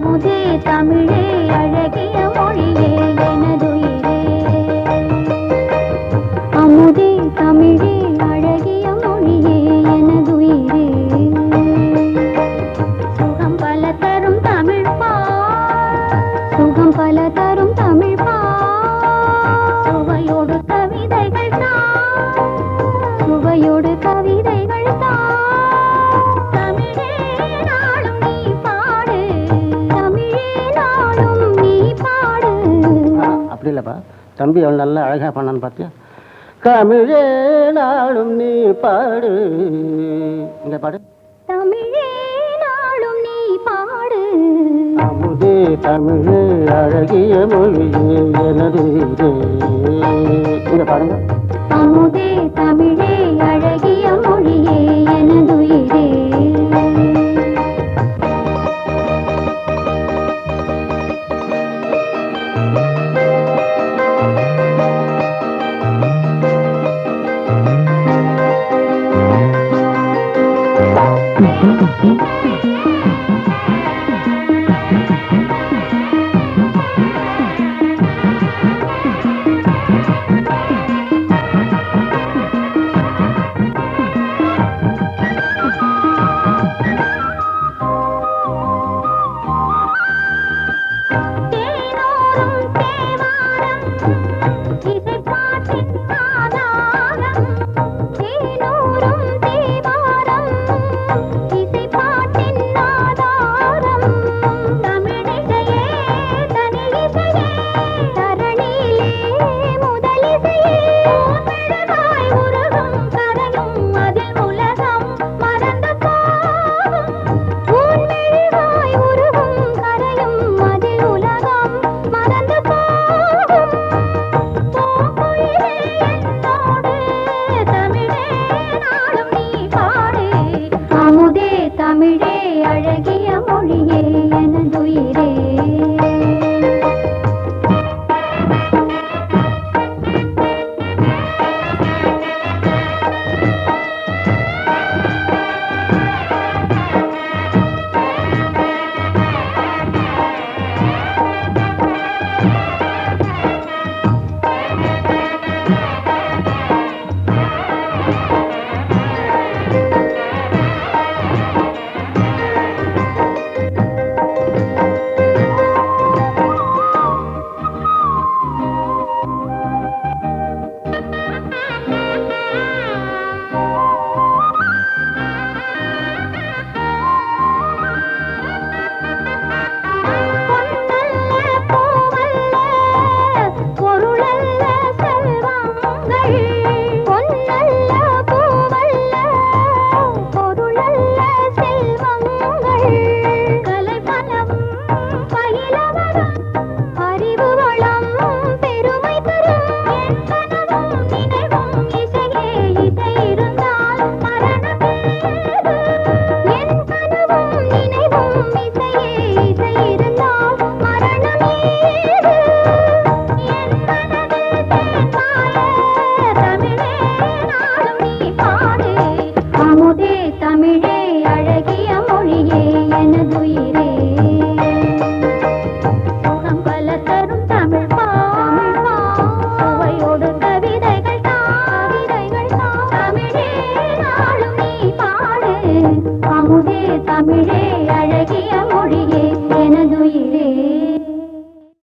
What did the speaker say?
அமுதே தமிழே அழகிய மொழியே எனதுயிரே. அமுதே தமிழே அழகிய மொழியே எனதுயிரே. சுகம் பல தரும் தமிழ் பா, சுகம் பல தரும் தமிழ் பா. சுவையோடு கவிதைகள் தான், சுவையோடு கவிதைகள் தான். தமிழே நாளும் நீ பாடு, தமிழே நாளும் நீ பாடு. அப்படி இல்லப்பா, தம்பி அவன் நல்லா அழகா பண்ணான்னு பார்த்தியா? தமிழே நாளும் நீ பாடு. இந்த பாடு. தமிழே நாளும் நீ பாடு. அமுதே தமிழே அழகிய மொழியே எனது இதே. இங்க பாருங்க. அமுதே தமிழே அழகிய மொழியே எனதுயிரே.